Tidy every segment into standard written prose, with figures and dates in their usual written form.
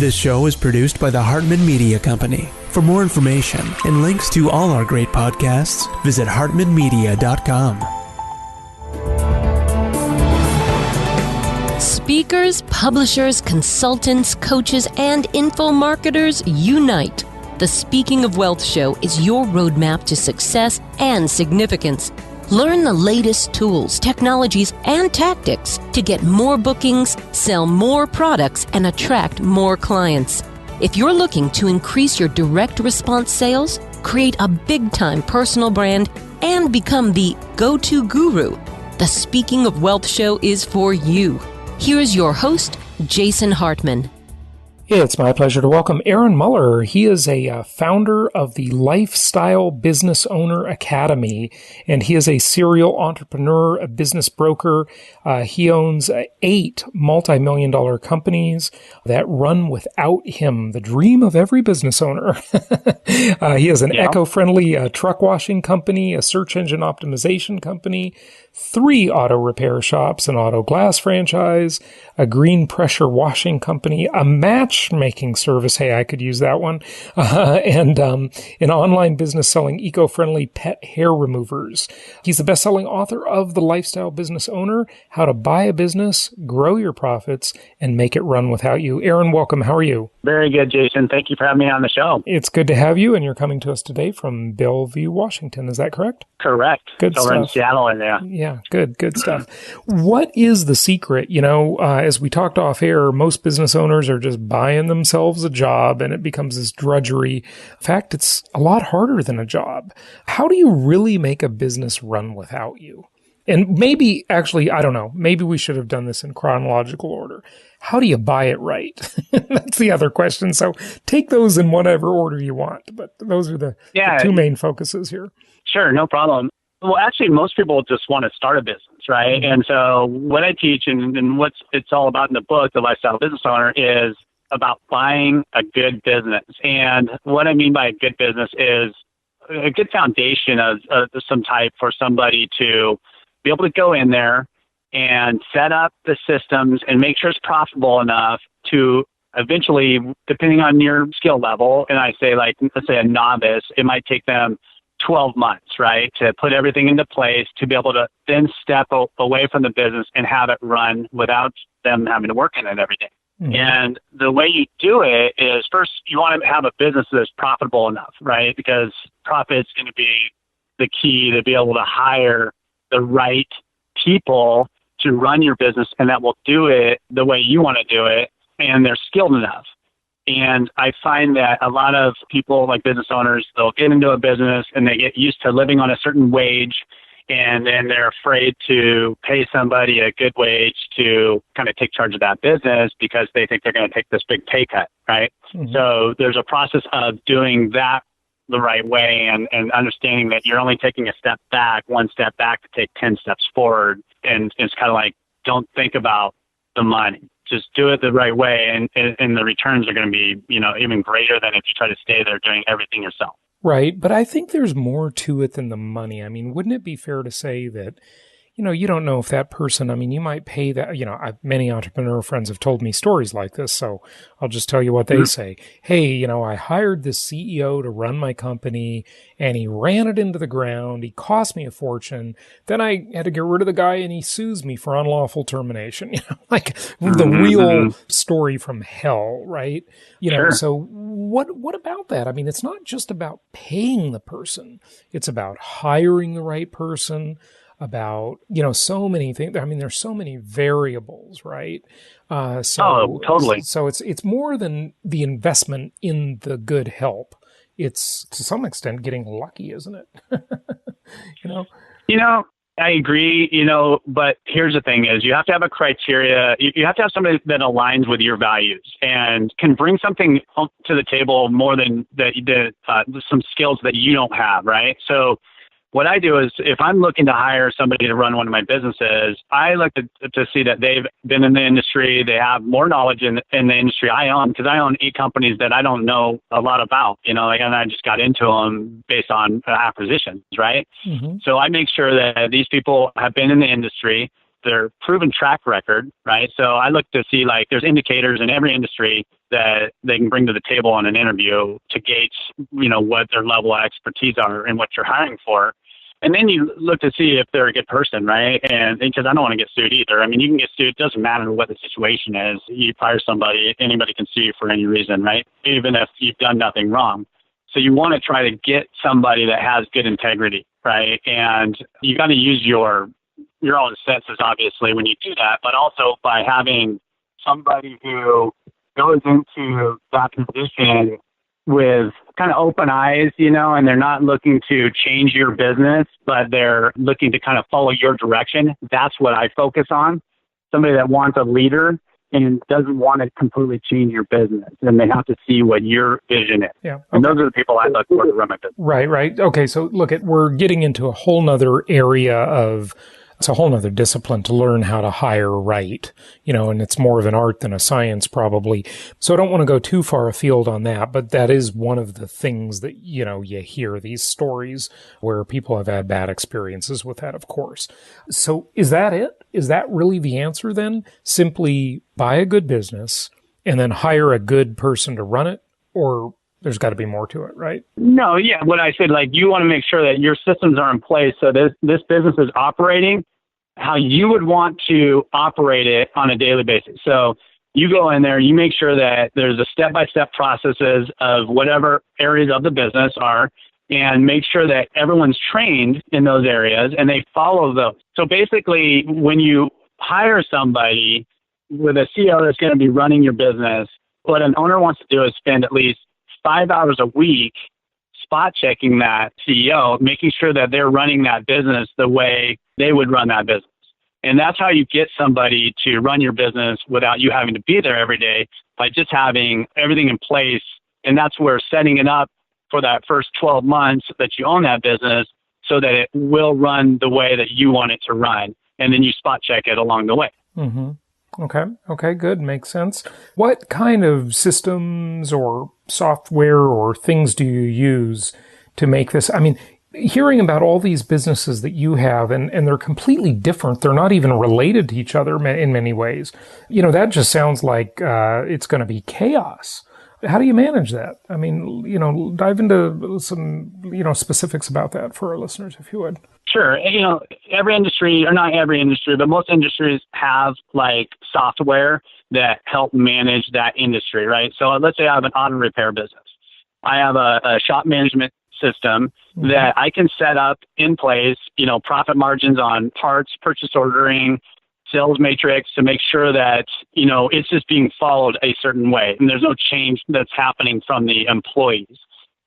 This show is produced by the Hartman Media Company. For more information and links to all our great podcasts, visit hartmanmedia.com. Speakers, publishers, consultants, coaches, and info marketers unite. The Speaking of Wealth Show is your roadmap to success and significance. Learn the latest tools, technologies, and tactics to get more bookings, sell more products, and attract more clients. If you're looking to increase your direct response sales, create a big-time personal brand, and become the go-to guru, the Speaking of Wealth Show is for you. Here's your host, Jason Hartman. It's my pleasure to welcome Aaron Muller. He is a founder of the Lifestyle Business Owner Academy, and he is a serial entrepreneur, a business broker. He owns 8 multi-million-dollar companies that run without him, the dream of every business owner. He has an eco-friendly truck washing company, a search engine optimization company, 3 auto repair shops, an auto glass franchise, a green pressure washing company, a matchmaking service. Hey, I could use that one. And an online business selling eco-friendly pet hair removers. He's the best-selling author of The Lifestyle Business Owner, How to Buy a Business, Grow Your Profits, and Make It Run Without You. Aaron, welcome. How are you? Very good, Jason. Thank you for having me on the show. It's good to have you, and you're coming to us today from Bellevue, Washington. Is that correct? Correct. Good Over stuff. in Seattle in there. Yeah, good stuff. What is the secret? As we talked off air, most business owners are just buying themselves a job and it becomes this drudgery. In fact, it's a lot harder than a job. How do you really make a business run without you? And maybe, actually, I don't know, maybe we should have done this in chronological order. How do you buy it right? That's the other question. So take those in whatever order you want. But those are the 2 main focuses here. Sure, no problem. Well, actually, most people just want to start a business, right? And so what I teach and what it's all about in the book, The Lifestyle Business Owner, is about buying a good business. And what I mean by a good business is a good foundation of some type for somebody to be able to go in there and set up the systems and make sure it's profitable enough to eventually, depending on your skill level, and I say, like, let's say a novice, it might take them 12 months, right, to put everything into place to be able to then step away from the business and have it run without them having to work in it every day. Mm-hmm. And the way you do it is, first, you want to have a business that's profitable enough, right? Because profit's going to be the key to be able to hire the right people to run your business, and that will do it the way you want to do it, and they're skilled enough. And I find that a lot of people, like business owners, they'll get into a business and they get used to living on a certain wage, and then they're afraid to pay somebody a good wage to kind of take charge of that business because they think they're going to take this big pay cut, right? Mm-hmm. So there's a process of doing that the right way and understanding that you're only taking a step back, 1 step back to take 10 steps forward. And it's kind of like, don't think about the money. Just do it the right way, and the returns are going to be, even greater than if you try to stay there doing everything yourself. Right. But I think there's more to it than the money. I mean, wouldn't it be fair to say that, you don't know if that person, you might pay that, many entrepreneur friends have told me stories like this, so I'll just tell you what they say. Hey, I hired this CEO to run my company and he ran it into the ground. He cost me a fortune. Then I had to get rid of the guy and he sues me for unlawful termination, like the real story from hell, right? Sure. So what about that? It's not just about paying the person. It's about hiring the right person, about, so many things. There's so many variables, right? Totally. So it's more than the investment in the good help. It's to some extent getting lucky, isn't it? I agree, but here's the thing is you have to have a criteria. You have to have somebody that aligns with your values and can bring something to the table more than some skills that you don't have, right? So what I do is if I'm looking to hire somebody to run one of my businesses, I look to see that they've been in the industry, they have more knowledge in the industry I own, because I own 8 companies that I don't know a lot about, and I just got into them based on acquisitions, right? Mm-hmm. So I make sure that these people have been in the industry, their proven track record, right? So I look to see like there's indicators in every industry that they can bring to the table on an interview to gauge, what their level of expertise are and what you're hiring for. And then you look to see if they're a good person, right? And because I don't want to get sued either. I mean, you can get sued. It doesn't matter what the situation is. You fire somebody, anybody can sue you for any reason, right? Even if you've done nothing wrong. So you want to try to get somebody that has good integrity, right? And you got to use your own senses, obviously, when you do that, but also by having somebody who goes into that position with kind of open eyes, and they're not looking to change your business, but they're looking to kind of follow your direction. That's what I focus on. Somebody that wants a leader and doesn't want to completely change your business. And they have to see what your vision is. Yeah. Okay. And those are the people I look for to run my business. Right. Okay. So look, we're getting into a whole nother area of, it's a whole nother discipline to learn how to hire right, and it's more of an art than a science probably. So I don't want to go too far afield on that, but that is one of the things that, you hear these stories where people have had bad experiences with that, of course. So is that it? Is that really the answer then? Simply buy a good business and then hire a good person to run it? Or there's got to be more to it, right? No, yeah. What I said, you want to make sure that your systems are in place so this business is operating how you would want to operate it on a daily basis. So you go in there, you make sure that there's a step-by-step processes of whatever areas of the business are, and make sure that everyone's trained in those areas and they follow those. So basically, when you hire somebody with a CEO that's going to be running your business, what an owner wants to do is spend at least 5 hours a week spot checking that CEO, making sure that they're running that business the way they would run that business. And that's how you get somebody to run your business without you having to be there every day, by just having everything in place. And that's where setting it up for that first 12 months that you own that business so that it will run the way that you want it to run. And then you spot check it along the way. Mm-hmm. Okay, good. Makes sense. What kind of systems or software or things do you use to make this? I mean, hearing about all these businesses that you have, and they're completely different. They're not even related to each other in many ways. That just sounds like it's going to be chaos. How do you manage that? I mean, dive into some, specifics about that for our listeners, if you would. Sure. Every industry, or not every industry, but most industries have software that help manage that industry, right? So let's say I have an auto repair business. I have a shop management system that I can set up in place, profit margins on parts, purchase ordering, sales matrix, to make sure that, it's just being followed a certain way and there's no change that's happening from the employees.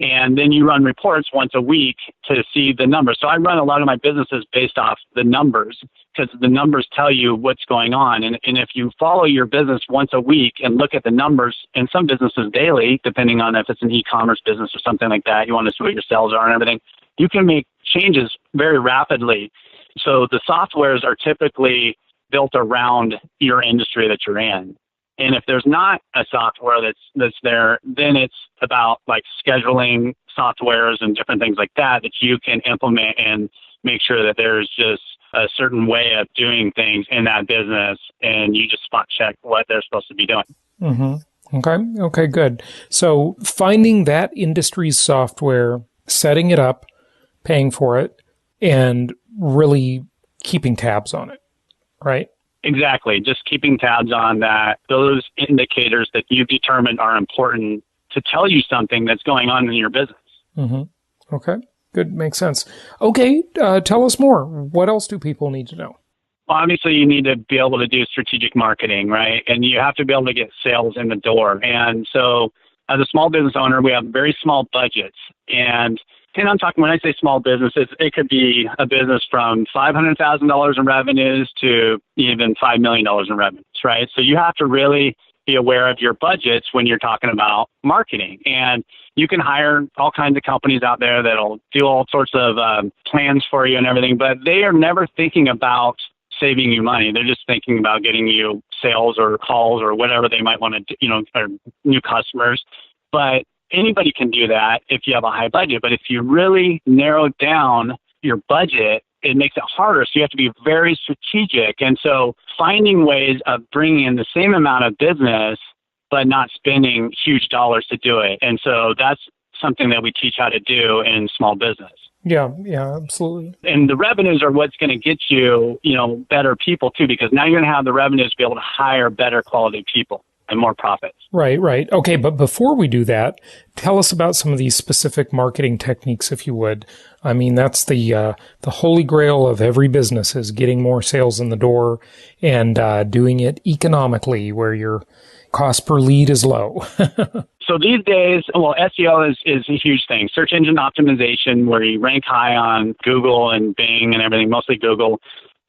And then you run reports once a week to see the numbers. So I run a lot of my businesses based off the numbers, because the numbers tell you what's going on. And if you follow your business once a week and look at the numbers, and some businesses daily, depending on if it's an e-commerce business or something like that, you want to see what your sales are and everything, you can make changes very rapidly. So the softwares are typically built around your industry that you're in. And if there's not a software that's there, then it's about scheduling softwares and different things like that you can implement and make sure that there's just a certain way of doing things in that business, and you just spot check what they're supposed to be doing. Mm-hmm. Okay, good. So finding that industry's software, setting it up, paying for it, and really keeping tabs on it, right? Exactly. Just keeping tabs on that, those indicators that you've determined are important to tell you something that's going on in your business. Mm-hmm. Okay. Good. Makes sense. Okay. Tell us more. What else do people need to know? Well, obviously, you need to be able to do strategic marketing, right? And you have to be able to get sales in the door. And so as a small business owner, we have very small budgets. And I'm talking, when I say small businesses, it could be a business from $500,000 in revenues to even $5 million in revenues, right? So you have to really be aware of your budgets when you're talking about marketing. And you can hire all kinds of companies out there that'll do all sorts of plans for you and everything, but they are never thinking about saving you money. They're just thinking about getting you sales or calls or whatever they might want to do, or new customers. But anybody can do that if you have a high budget. But if you really narrow down your budget it makes it harder. So you have to be very strategic. And so finding ways of bringing in the same amount of business, but not spending huge dollars to do it. And so that's something that we teach how to do in small business. Yeah, absolutely. And the revenues are what's going to get you, better people too, because now you're going to have the revenues to be able to hire better quality people and more profits. Right. Okay, but before we do that, tell us about some of these specific marketing techniques, if you would. I mean, that's the holy grail of every business is getting more sales in the door and doing it economically where your cost per lead is low. So these days, SEO is a huge thing. Search engine optimization, where you rank high on Google and Bing and everything, mostly Google.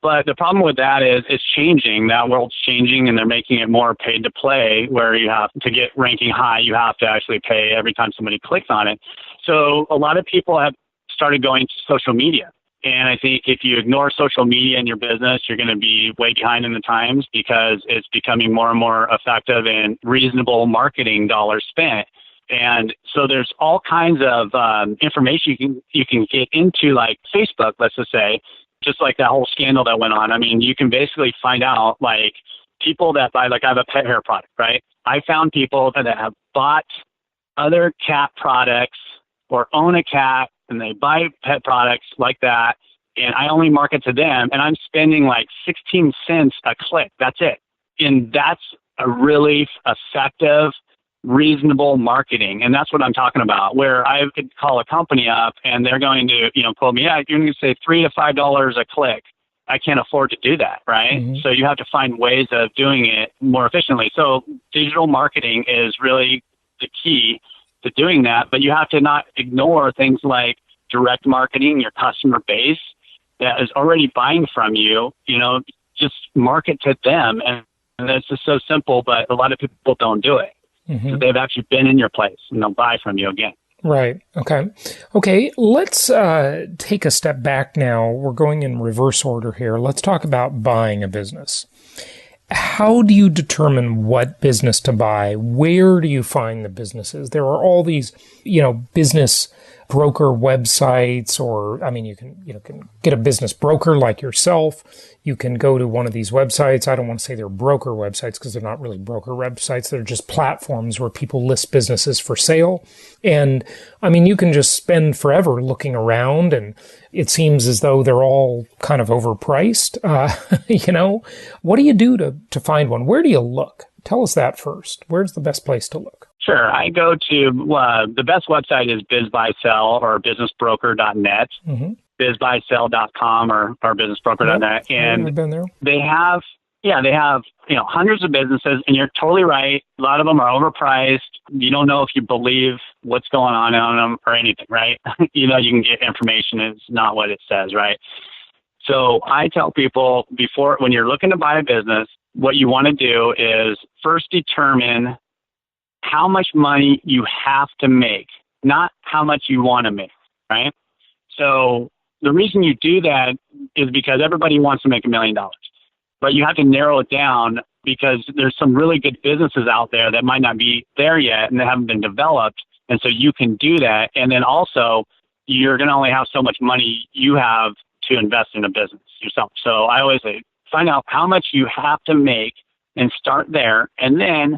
But the problem with that is it's changing. That world's changing, and they're making it more paid to play, where you have to get ranking high, you have to actually pay every time somebody clicks on it. So a lot of people have started going to social media. And I think if you ignore social media in your business, you're going to be way behind in the times, because it's becoming more and more effective and reasonable marketing dollars spent. And so there's all kinds of information you can get into, like Facebook, let's just say, just like that whole scandal that went on. I mean, you can basically find out, like, people that buy, like, I have a pet hair product, right? I found people that have bought other cat products or own a cat, and they buy pet products like that, and I only market to them, and I'm spending like 16 cents a click. That's it. And that's a really effective, reasonable marketing. And that's what I'm talking about, where I could call a company up and they're going to, quote me, yeah, you're going to say $3 to $5 a click. I can't afford to do that, right? Mm-hmm. So you have to find ways of doing it more efficiently. So digital marketing is really the key to doing that, but you have to not ignore things like direct marketing, your customer base that is already buying from you, just market to them. And that's just so simple, but a lot of people don't do it. Mm-hmm. So they've actually been in your place and they'll buy from you again. Right. Okay. Let's take a step back now. We're going in reverse order here. Let's talk about buying a business. How do you determine what business to buy? Where do you find the businesses? There are all these, business broker websites, or, I mean, you can get a business broker like yourself. You can go to one of these websites. I don't want to say they're broker websites because they're not really broker websites. They're just platforms where people list businesses for sale. And I mean, you can just spend forever looking around, and it seems as though they're all kind of overpriced. What do you do to find one? Where do you look? Tell us that first. Where's the best place to look? Sure. I go to the best website is BizBuySell or businessbroker.net, mm-hmm. bizbuysell.com or businessbroker.net. Yep. And I've been there. They have hundreds of businesses, and you're totally right. A lot of them are overpriced. You don't know if you believe what's going on them or anything, right? You can get information. It's not what it says, right? So I tell people when you're looking to buy a business, what you want to do is first determine how much money you have to make, not how much you want to make, right? So the reason you do that is because everybody wants to make $1 million, but you have to narrow it down because there's some really good businesses out there that might not be there yet and they haven't been developed. And so you can do that. And then also you're going to only have so much money you have to invest in a business yourself. So I always say, find out how much you have to make and start there. And then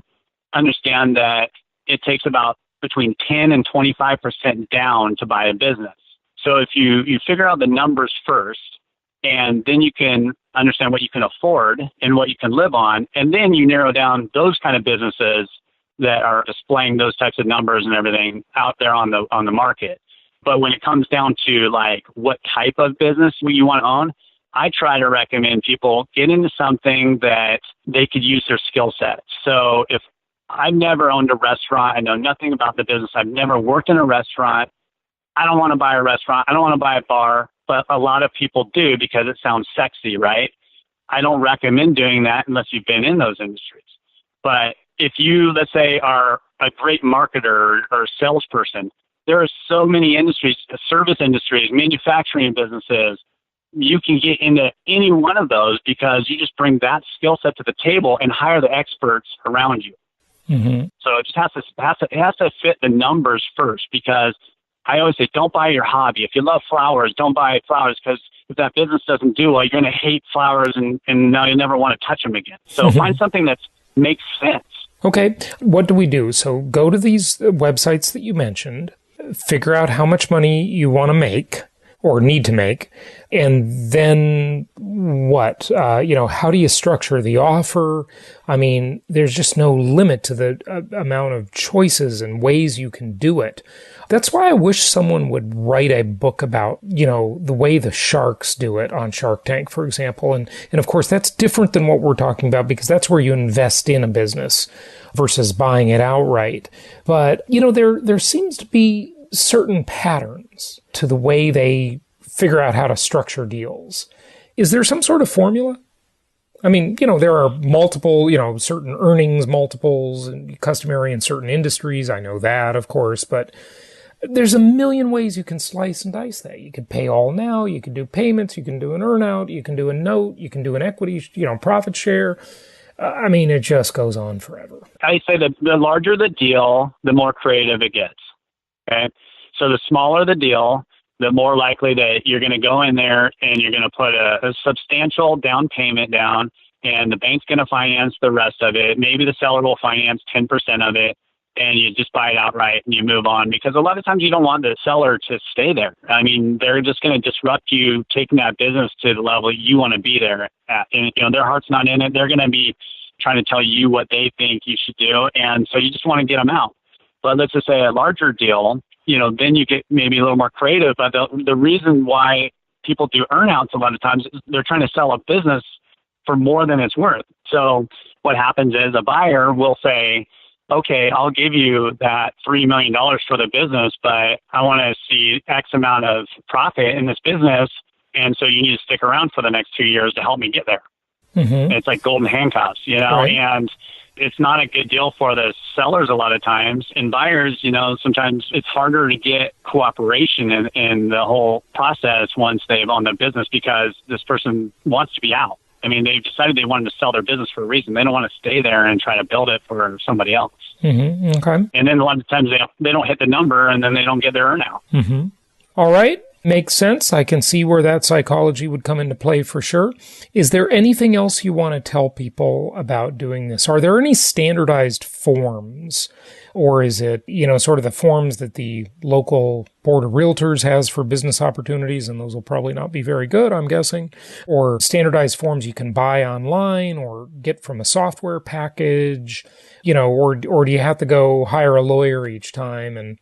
understand that it takes about between 10 and 25% down to buy a business. So if you figure out the numbers first, and then you can understand what you can afford and what you can live on, and then you narrow down those kind of businesses that are displaying those types of numbers and everything out there on the market. But when it comes down to like what type of business you want to own, I try to recommend people get into something that they could use their skill set. So if I've never owned a restaurant, I know nothing about the business, I've never worked in a restaurant, I don't want to buy a restaurant, I don't want to buy a bar, but a lot of people do because it sounds sexy, right? I don't recommend doing that unless you've been in those industries. But if you, let's say, are a great marketer or salesperson, there are so many industries, service industries, manufacturing businesses. You can get into any one of those because you just bring that skill set to the table and hire the experts around you. Mm-hmm. So it just has to fit the numbers first, because I always say, don't buy your hobby. If you love flowers, don't buy flowers, because if that business doesn't do well, you're going to hate flowers and now you never want to touch them again. So find something that makes sense. Okay. What do we do? So go to these websites that you mentioned, figure out how much money you want to make or need to make, and then what? How do you structure the offer? I mean, there's just no limit to the amount of choices and ways you can do it. That's why I wish someone would write a book about, the way the sharks do it on Shark Tank, for example. And of course, that's different than what we're talking about, because that's where you invest in a business versus buying it outright. But, there seems to be certain patterns to the way they figure out how to structure deals. Is there some sort of formula? I mean, there are multiple, certain earnings multiples and customary in certain industries. I know that, of course, but there's a million ways you can slice and dice that. You could pay all now, you can do payments, you can do an earnout, you can do a note, you can do an equity, profit share. I mean, it just goes on forever. I say that the larger the deal, the more creative it gets. Okay. So the smaller the deal, the more likely that you're going to go in there and you're going to put a substantial down payment down, and the bank's going to finance the rest of it. Maybe the seller will finance 10% of it, and you just buy it outright and you move on, because a lot of times you don't want the seller to stay there. I mean, they're just going to disrupt you taking that business to the level you want to be there at. And, their heart's not in it. They're going to be trying to tell you what they think you should do. And so you just want to get them out. But let's just say a larger deal, then you get maybe a little more creative. But the reason why people do earnouts a lot of times is they're trying to sell a business for more than it's worth. So what happens is a buyer will say, okay, I'll give you that $3 million for the business, but I want to see X amount of profit in this business. And so you need to stick around for the next 2 years to help me get there. Mm-hmm. It's like golden handcuffs, right. And it's not a good deal for the sellers a lot of times. And buyers, sometimes it's harder to get cooperation in the whole process once they've owned the business, because this person wants to be out. I mean, they've decided they wanted to sell their business for a reason. They don't want to stay there and try to build it for somebody else. Mm-hmm. Okay. And then a lot of times they don't hit the number, and then they don't get their earnout. Mm-hmm. All right. Makes sense. I can see where that psychology would come into play for sure. Is there anything else you want to tell people about doing this? Are there any standardized forms, or is it, sort of the forms that the local board of realtors has for business opportunities, and those will probably not be very good, I'm guessing, or standardized forms you can buy online or get from a software package, or do you have to go hire a lawyer each time and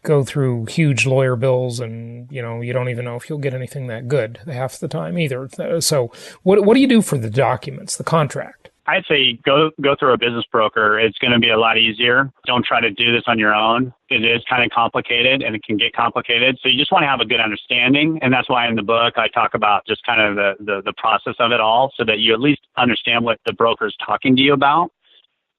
go through huge lawyer bills, and you don't even know if you'll get anything that good half the time either. So what do you do for the documents, the contract? I'd say go through a business broker. It's going to be a lot easier. Don't try to do this on your own. It is kind of complicated, and it can get complicated. So you just want to have a good understanding. And that's why in the book I talk about just kind of the process of it all, so that you at least understand what the broker's talking to you about.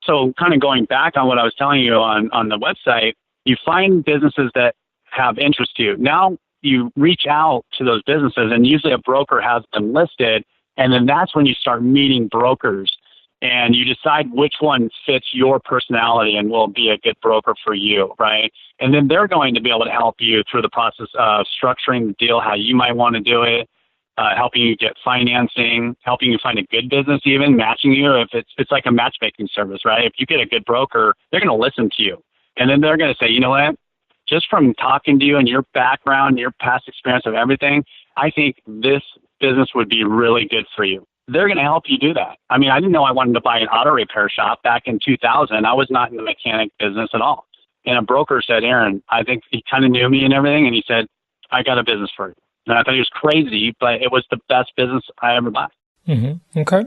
So kind of going back on what I was telling you on the website, you find businesses that have interest to you. Now you reach out to those businesses, and usually a broker has them listed. And then that's when you start meeting brokers, and you decide which one fits your personality and will be a good broker for you, right? And then they're going to be able to help you through the process of structuring the deal, how you might want to do it, helping you get financing, helping you find a good business, even matching you. If it's like a matchmaking service, right? If you get a good broker, they're going to listen to you. And then they're going to say, you know what, just from talking to you and your background, your past experience of everything, I think this business would be really good for you. They're going to help you do that. I mean, I didn't know I wanted to buy an auto repair shop back in 2000. I was not in the mechanic business at all. And a broker said, Aaron, I think he kind of knew me and everything. And he said, I got a business for you. And I thought he was crazy, but it was the best business I ever bought. Mm-hmm. Okay.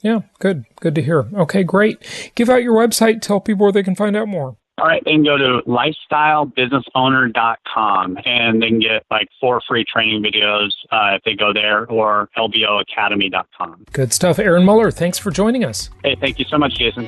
Yeah, good. Good to hear. Okay, great. Give out your website. Tell people where they can find out more. All right, they can go to lifestylebusinessowner.com, and they can get like 4 free training videos if they go there, or lboacademy.com. Good stuff. Aaron Muller, thanks for joining us. Hey, thank you so much, Jason.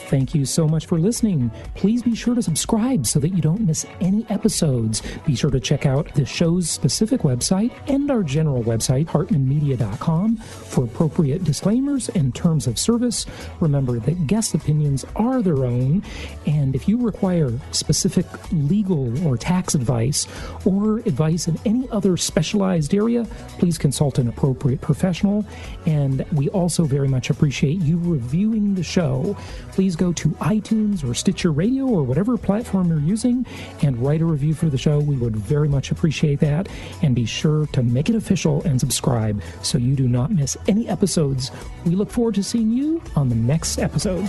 Thank you so much for listening. Please be sure to subscribe so that you don't miss any episodes. Be sure to check out the show's specific website and our general website, hartmanmedia.com, for appropriate disclaimers and terms of service. Remember that guest opinions are their own, and if you require specific legal or tax advice or advice in any other specialized area, please consult an appropriate professional. And we also very much appreciate you reviewing the show. Please go to iTunes or Stitcher Radio or whatever platform you're using and write a review for the show. We would very much appreciate that. And be sure to make it official and subscribe so you do not miss any episodes. We look forward to seeing you on the next episode.